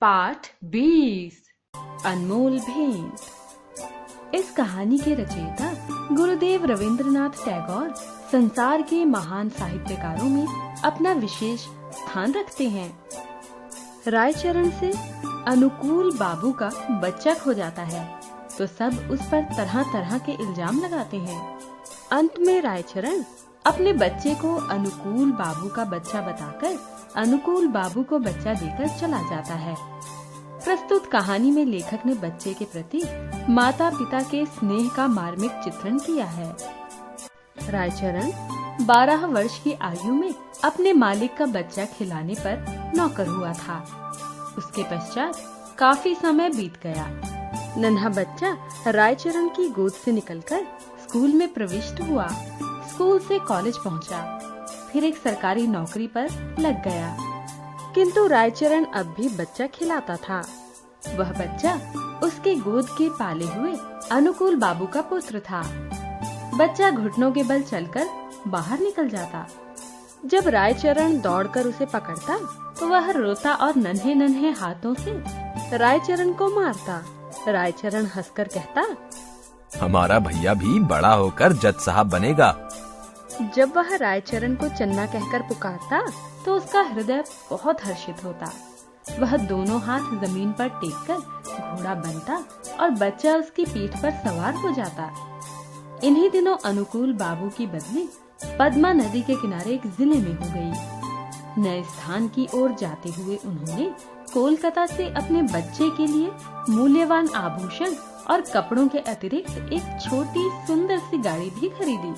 पाठ 20 अनमोल भेंट। इस कहानी के रचयिता गुरुदेव रविंद्रनाथ टैगोर संसार के महान साहित्यकारों में अपना विशेष स्थान रखते हैं। रायचरण से अनुकूल बाबू का बच्चा खो जाता है तो सब उस पर तरह तरह के इल्जाम लगाते हैं। अंत में रायचरण अपने बच्चे को अनुकूल बाबू का बच्चा बताकर अनुकूल बाबू को बच्चा देकर चला जाता है। प्रस्तुत कहानी में लेखक ने बच्चे के प्रति माता पिता के स्नेह का मार्मिक चित्रण किया है। रायचरण 12 वर्ष की आयु में अपने मालिक का बच्चा खिलाने पर नौकर हुआ था। उसके पश्चात काफी समय बीत गया। नन्हा बच्चा रायचरण की गोद से निकलकर स्कूल में प्रविष्ट हुआ। स्कूल से कॉलेज पहुंचा, फिर एक सरकारी नौकरी पर लग गया। किंतु रायचरण अब भी बच्चा खिलाता था। वह बच्चा उसके गोद के पाले हुए अनुकूल बाबू का पुत्र था। बच्चा घुटनों के बल चलकर बाहर निकल जाता। जब रायचरण दौड़कर उसे पकड़ता तो वह रोता और नन्हे नन्हे हाथों से रायचरण को मारता। रायचरण हंसकर कहता, हमारा भैया भी बड़ा होकर जज साहब बनेगा। जब वह रायचरण को चन्ना कहकर पुकारता तो उसका हृदय बहुत हर्षित होता। वह दोनों हाथ जमीन पर टेककर घोड़ा बनता और बच्चा उसकी पीठ पर सवार हो जाता। इन्हीं दिनों अनुकूल बाबू की बदली पद्मा नदी के किनारे एक जिले में हो गई। नए स्थान की ओर जाते हुए उन्होंने कोलकाता से अपने बच्चे के लिए मूल्यवान आभूषण और कपड़ों के अतिरिक्त एक छोटी सुंदर सी गाड़ी भी खरीदी।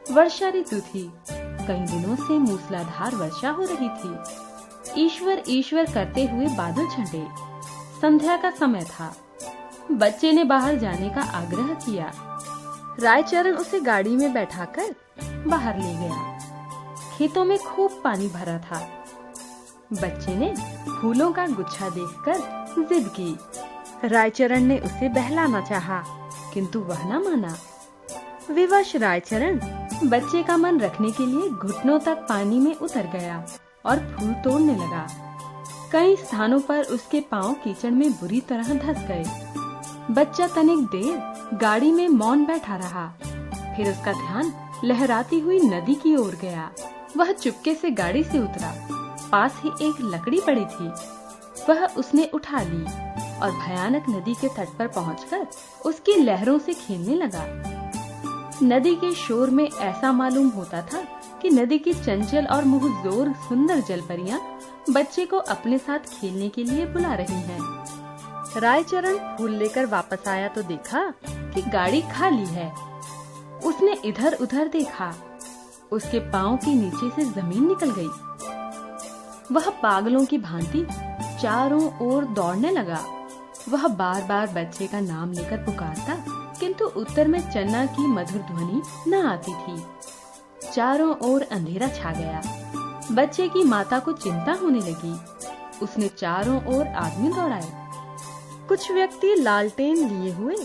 वर्षा ऋतु थी। कई दिनों से मूसलाधार वर्षा हो रही थी। ईश्वर ईश्वर करते हुए बादल छंटे। संध्या का समय था। बच्चे ने बाहर जाने का आग्रह किया। रायचरण उसे गाड़ी में बैठाकर बाहर ले गया। खेतों में खूब पानी भरा था। बच्चे ने फूलों का गुच्छा देखकर जिद की। रायचरण ने उसे बहलाना चाहा, किंतु वह न माना। विवश रायचरण बच्चे का मन रखने के लिए घुटनों तक पानी में उतर गया और फूल तोड़ने लगा। कई स्थानों पर उसके पांव कीचड़ में बुरी तरह धंस गए। बच्चा तनिक देर गाड़ी में मौन बैठा रहा। फिर उसका ध्यान लहराती हुई नदी की ओर गया। वह चुपके से गाड़ी से उतरा। पास ही एक लकड़ी पड़ी थी। वह उसने उठा ली और भयानक नदी के तट पर पहुंचकर उसकी लहरों से खेलने लगा। नदी के शोर में ऐसा मालूम होता था कि नदी की चंचल और मुँहजोर सुंदर जलपरियां बच्चे को अपने साथ खेलने के लिए बुला रही हैं। रायचरण फूल लेकर वापस आया तो देखा कि गाड़ी खाली है। उसने इधर उधर देखा। उसके पांव के नीचे से जमीन निकल गई। वह पागलों की भांति चारों ओर दौड़ने लगा। वह बार बार बच्चे का नाम लेकर पुकारता, किंतु उत्तर में चन्ना की मधुर ध्वनि न आती थी। चारों ओर अंधेरा छा गया। बच्चे की माता को चिंता होने लगी। उसने चारों ओर आदमी दौड़ाए। कुछ व्यक्ति लालटेन लिए हुए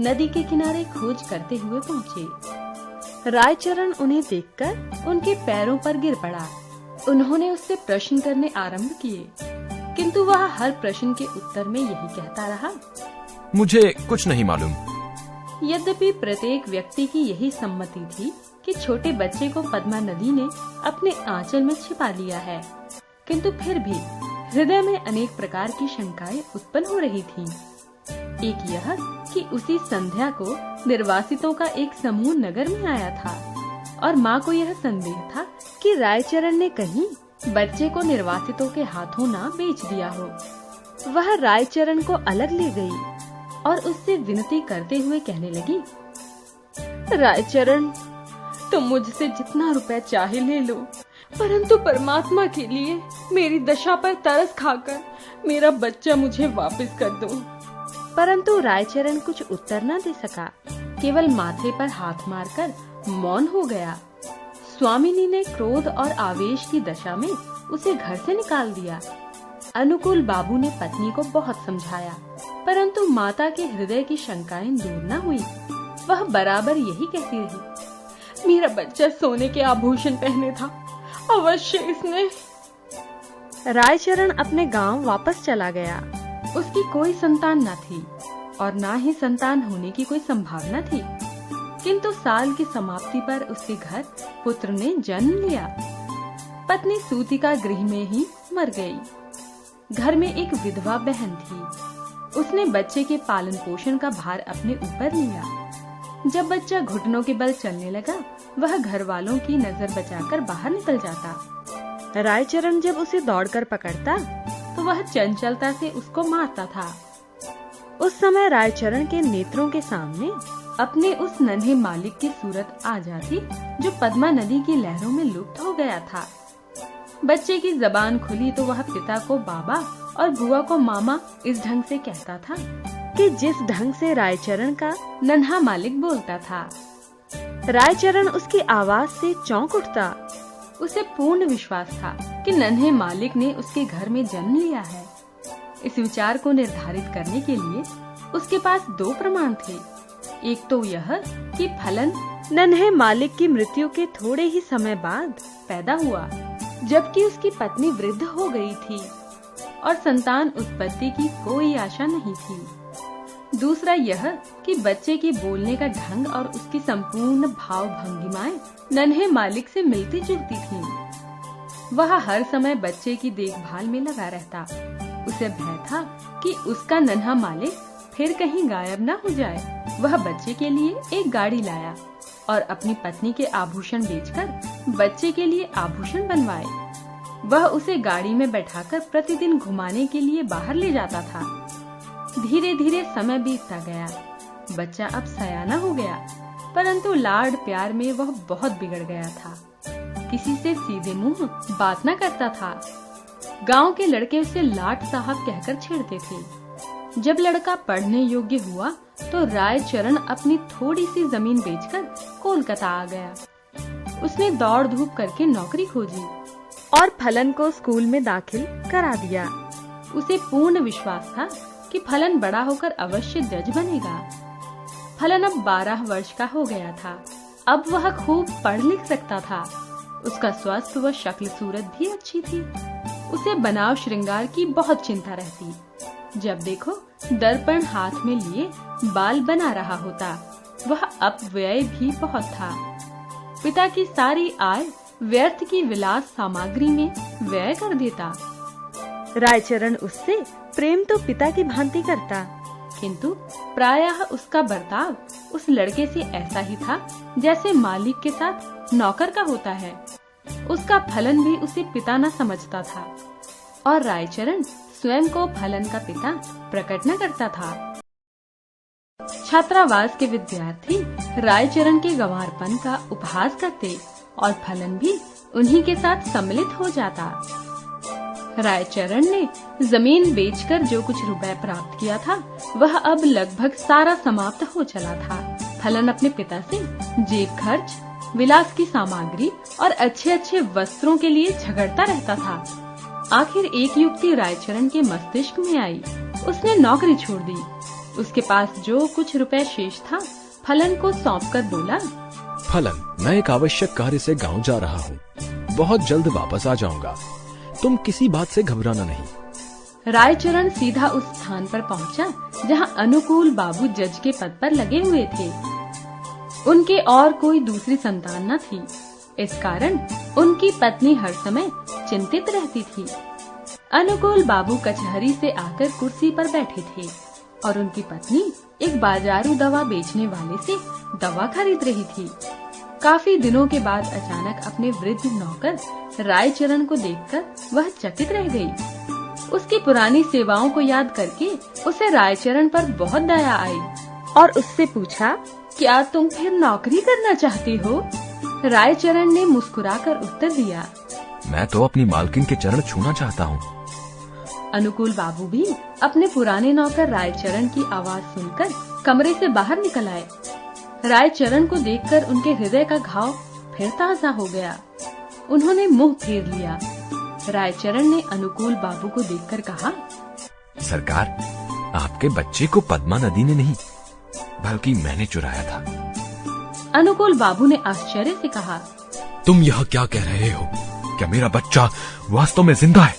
नदी के किनारे खोज करते हुए पहुँचे। रायचरण उन्हें देखकर उनके पैरों पर गिर पड़ा। उन्होंने उससे प्रश्न करने आरंभ किए, किंतु वह हर प्रश्न के उत्तर में यही कहता रहा, मुझे कुछ नहीं मालूम। यद्यपि प्रत्येक व्यक्ति की यही सम्मति थी कि छोटे बच्चे को पद्मा नदी ने अपने आंचल में छिपा लिया है, किंतु फिर भी हृदय में अनेक प्रकार की शंकाएं उत्पन्न हो रही थीं। एक यह कि उसी संध्या को निर्वासितों का एक समूह नगर में आया था और माँ को यह संदेह था कि रायचरण ने कहीं बच्चे को निर्वासितों के हाथों ना बेच दिया हो। वह रायचरण को अलग ले गई और उससे विनती करते हुए कहने लगी, रायचरण, तुम मुझसे जितना रुपया चाहे ले लो, परंतु परमात्मा के लिए मेरी दशा पर तरस खाकर मेरा बच्चा मुझे वापस कर दो। परंतु रायचरण कुछ उत्तर न दे सका। केवल माथे पर हाथ मारकर मौन हो गया। स्वामिनी ने क्रोध और आवेश की दशा में उसे घर से निकाल दिया। अनुकूल बाबू ने पत्नी को बहुत समझाया, परंतु माता के हृदय की शंकाएं दूर न हुई। वह बराबर यही कहती रही, मेरा बच्चा सोने के आभूषण पहने था, अवश्य इसने। रायचरण अपने गांव वापस चला गया। उसकी कोई संतान न थी और ना ही संतान होने की कोई संभावना थी, किंतु साल की समाप्ति पर उसके घर पुत्र ने जन्म लिया। पत्नी सूतिका गृह में ही मर गई। घर में एक विधवा बहन थी। उसने बच्चे के पालन पोषण का भार अपने ऊपर लिया। जब बच्चा घुटनों के बल चलने लगा, वह घर वालों की नजर बचाकर बाहर निकल जाता। रायचरण जब उसे दौड़कर पकड़ता तो वह चंचलता से उसको मारता था। उस समय रायचरण के नेत्रों के सामने अपने उस नन्हे मालिक की सूरत आ जाती जो पद्मा नदी की लहरों में लुप्त हो गया था। बच्चे की जबान खुली तो वह पिता को बाबा और बुआ को मामा इस ढंग से कहता था कि जिस ढंग से रायचरण का नन्हा मालिक बोलता था। रायचरण उसकी आवाज से चौंक उठता। उसे पूर्ण विश्वास था कि नन्हे मालिक ने उसके घर में जन्म लिया है। इस विचार को निर्धारित करने के लिए उसके पास दो प्रमाण थे। एक तो यह कि फलन नन्हे मालिक की मृत्यु के थोड़े ही समय बाद पैदा हुआ, जबकि उसकी पत्नी वृद्ध हो गई थी और संतान उत्पत्ति की कोई आशा नहीं थी। दूसरा यह कि बच्चे के बोलने का ढंग और उसकी संपूर्ण भाव भंगिमाएं नन्हे मालिक से मिलती जुलती थीं। वह हर समय बच्चे की देखभाल में लगा रहता। उसे भय था कि उसका नन्हा मालिक फिर कहीं गायब न हो जाए। वह बच्चे के लिए एक गाड़ी लाया और अपनी पत्नी के आभूषण बेचकर बच्चे के लिए आभूषण बनवाए। वह उसे गाड़ी में बैठाकर प्रतिदिन घुमाने के लिए बाहर ले जाता था। धीरे धीरे समय बीतता गया। बच्चा अब सयाना हो गया, परंतु लाड प्यार में वह बहुत बिगड़ गया था। किसी से सीधे मुंह बात न करता था। गांव के लड़के उसे लाट साहब कहकर छेड़ते थे। जब लड़का पढ़ने योग्य हुआ तो रायचरण अपनी थोड़ी सी जमीन बेचकर कोलकाता आ गया। उसने दौड़ धूप करके नौकरी खोजी और फलन को स्कूल में दाखिल करा दिया। उसे पूर्ण विश्वास था कि फलन बड़ा होकर अवश्य जज बनेगा। फलन अब 12 वर्ष का हो गया था। अब वह खूब पढ़ लिख सकता था। उसका स्वास्थ्य व शक्ल सूरत भी अच्छी थी। उसे बनाव श्रृंगार की बहुत चिंता रहती। जब देखो दर्पण हाथ में लिए बाल बना रहा होता। वह अपव्यय भी बहुत था। पिता की सारी आय व्यर्थ की विलास सामग्री में व्यय कर देता। रायचरण उससे प्रेम तो पिता की भांति करता, किंतु प्रायः उसका बर्ताव उस लड़के से ऐसा ही था जैसे मालिक के साथ नौकर का होता है। उसका फलन भी उसे पिता न समझता था और रायचरण स्वयं को फलन का पिता प्रकट न करता था। छात्रावास के विद्यार्थी रायचरण के गंवारपन का उपहास करते और फलन भी उन्हीं के साथ सम्मिलित हो जाता। रायचरण ने जमीन बेचकर जो कुछ रुपए प्राप्त किया था वह अब लगभग सारा समाप्त हो चला था। फलन अपने पिता से जेब खर्च, विलास की सामग्री और अच्छे अच्छे वस्त्रों के लिए झगड़ता रहता था। आखिर एक युक्ति रायचरण के मस्तिष्क में आई। उसने नौकरी छोड़ दी। उसके पास जो कुछ रुपए शेष था फलन को सौंपकर बोला, फलन, मैं एक आवश्यक कार्य से गांव जा रहा हूँ। बहुत जल्द वापस आ जाऊंगा। तुम किसी बात से घबराना नहीं। रायचरण सीधा उस स्थान पर पहुंचा जहां अनुकूल बाबू जज के पद पर लगे हुए थे। उनके और कोई दूसरी संतान न थी। इस कारण उनकी पत्नी हर समय चिंतित रहती थी। अनुकूल बाबू कचहरी से आकर कुर्सी पर बैठे थे और उनकी पत्नी एक बाजारू दवा बेचने वाले से दवा खरीद रही थी। काफी दिनों के बाद अचानक अपने वृद्ध नौकर रायचरण को देखकर वह चकित रह गई। उसकी पुरानी सेवाओं को याद करके उसे रायचरण पर बहुत दया आई और उससे पूछा, क्या तुम फिर नौकरी करना चाहती हो? रायचरण ने मुस्कुराकर उत्तर दिया, मैं तो अपनी मालकिन के चरण छूना चाहता हूँ। अनुकूल बाबू भी अपने पुराने नौकर रायचरण की आवाज सुनकर कमरे से बाहर निकल आए। रायचरण को देखकर उनके हृदय का घाव फिर ताजा हो गया। उन्होंने मुंह फेर लिया। रायचरण ने अनुकूल बाबू को देखकर कहा, सरकार, आपके बच्चे को पद्मा नदी ने नहीं बल्कि मैंने चुराया था। अनुकूल बाबू ने आश्चर्य से कहा, तुम यह क्या कह रहे हो? क्या मेरा बच्चा वास्तव में जिंदा है?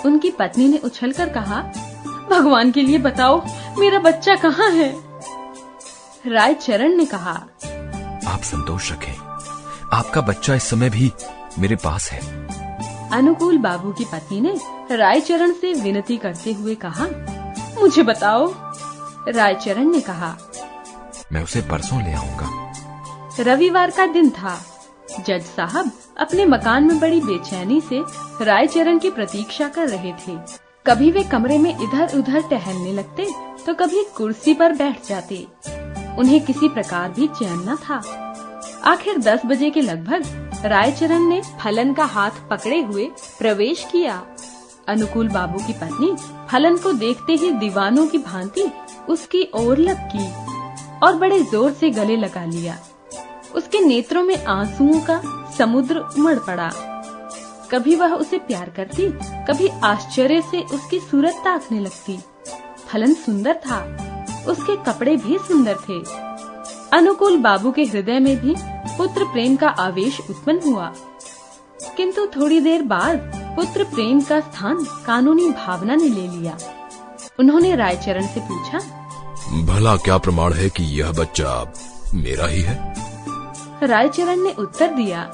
उनकी पत्नी ने उछलकर कहा, भगवान के लिए बताओ, मेरा बच्चा कहाँ है? रायचरण ने कहा, आप संतोष रखें, आपका बच्चा इस समय भी मेरे पास है। अनुकूल बाबू की पत्नी ने रायचरण से विनती करते हुए कहा, मुझे बताओ। रायचरण ने कहा, मैं उसे परसों ले आऊंगा। रविवार का दिन था। जज साहब अपने मकान में बड़ी बेचैनी से रायचरण की प्रतीक्षा कर रहे थे। कभी वे कमरे में इधर उधर टहलने लगते तो कभी कुर्सी पर बैठ जाते। उन्हें किसी प्रकार भी चैन न था। आखिर 10 बजे के लगभग रायचरण ने फलन का हाथ पकड़े हुए प्रवेश किया। अनुकूल बाबू की पत्नी फलन को देखते ही दीवानों की भांति उसकी ओर लपकी और बड़े जोर से गले लगा लिया। उसके नेत्रों में आंसुओं का समुद्र उमड़ पड़ा। कभी वह उसे प्यार करती, कभी आश्चर्य से उसकी सूरत ताकने लगती। फलन सुंदर था, उसके कपड़े भी सुंदर थे। अनुकूल बाबू के हृदय में भी पुत्र प्रेम का आवेश उत्पन्न हुआ, किंतु थोड़ी देर बाद पुत्र प्रेम का स्थान कानूनी भावना ने ले लिया। उन्होंने रायचरण से पूछा, भला क्या प्रमाण है कि यह बच्चा मेरा ही है? रायचरण ने उत्तर दिया,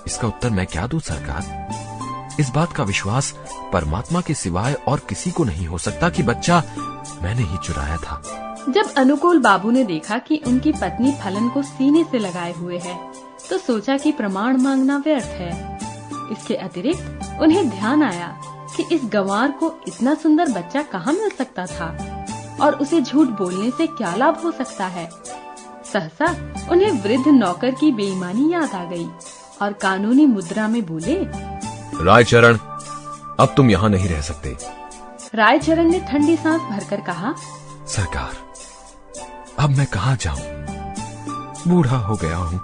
इसका उत्तर मैं क्या दूं सरकार? इस बात का विश्वास परमात्मा के सिवाय और किसी को नहीं हो सकता कि बच्चा मैंने ही चुराया था। जब अनुकूल बाबू ने देखा कि उनकी पत्नी फलन को सीने से लगाए हुए है, तो सोचा कि प्रमाण मांगना व्यर्थ है। इसके अतिरिक्त उन्हें ध्यान आया कि इस गंवार को इतना सुंदर बच्चा कहाँ मिल सकता था और उसे झूठ बोलने से क्या लाभ हो सकता है। सहसा उन्हें वृद्ध नौकर की बेईमानी याद आ गई और कानूनी मुद्रा में बोले, रायचरण, अब तुम यहाँ नहीं रह सकते। रायचरण ने ठंडी सांस भरकर कहा, सरकार, अब मैं कहाँ जाऊं? बूढ़ा हो गया हूँ,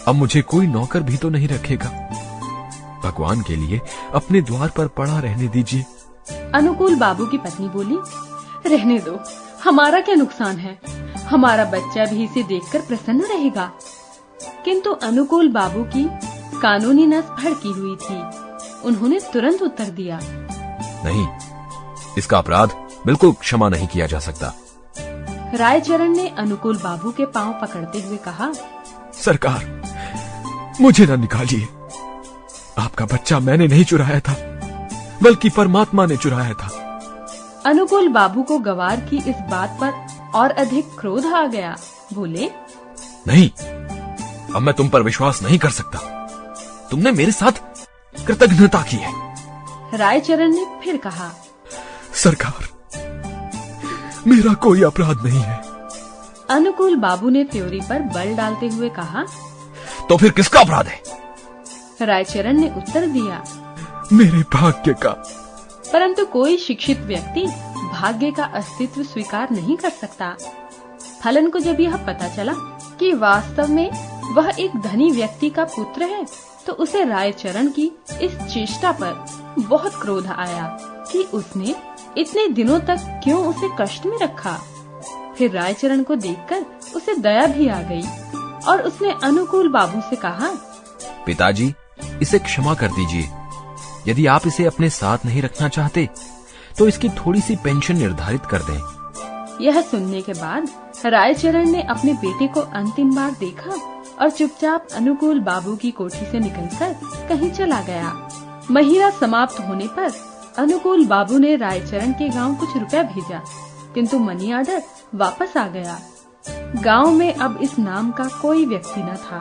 अब मुझे कोई नौकर भी तो नहीं रखेगा। भगवान के लिए अपने द्वार पर पड़ा रहने दीजिए। अनुकूल बाबू की पत्नी बोली, रहने दो, हमारा क्या नुकसान है, हमारा बच्चा भी इसे देखकर प्रसन्न रहेगा। किंतु अनुकूल बाबू की कानूनी नस भड़की हुई थी। उन्होंने तुरंत उत्तर दिया, नहीं, इसका अपराध बिल्कुल क्षमा नहीं किया जा सकता। रायचरण ने अनुकूल बाबू के पांव पकड़ते हुए कहा, सरकार, मुझे न निकालिए। आपका बच्चा मैंने नहीं चुराया था, बल्कि परमात्मा ने चुराया था। अनुकूल बाबू को गवार की इस बात पर और अधिक क्रोध आ गया। बोले, नहीं, अब मैं तुम पर विश्वास नहीं कर सकता। तुमने मेरे साथ कृतज्ञता की है। रायचरण ने फिर कहा, सरकार, मेरा कोई अपराध नहीं है। अनुकूल बाबू ने त्योरी पर बल डालते हुए कहा, तो फिर किसका अपराध है? रायचरण ने उत्तर दिया, मेरे भाग्य का। परंतु कोई शिक्षित व्यक्ति भाग्य का अस्तित्व स्वीकार नहीं कर सकता। फलन को जब यह पता चला कि वास्तव में वह एक धनी व्यक्ति का पुत्र है, तो उसे रायचरण की इस चेष्टा पर बहुत क्रोध आया कि उसने इतने दिनों तक क्यों उसे कष्ट में रखा। फिर रायचरण को देखकर उसे दया भी आ गई और उसने अनुकूल बाबू से कहा, पिताजी, इसे क्षमा कर दीजिए। यदि आप इसे अपने साथ नहीं रखना चाहते तो इसकी थोड़ी सी पेंशन निर्धारित कर दें। यह सुनने के बाद रायचरण ने अपने बेटे को अंतिम बार देखा और चुपचाप अनुकूल बाबू की कोठी से निकलकर कहीं चला गया। महीना समाप्त होने पर अनुकूल बाबू ने रायचरण के गांव कुछ रुपया भेजा, किंतु मनी ऑर्डर वापस आ गया। गांव में अब इस नाम का कोई व्यक्ति न था।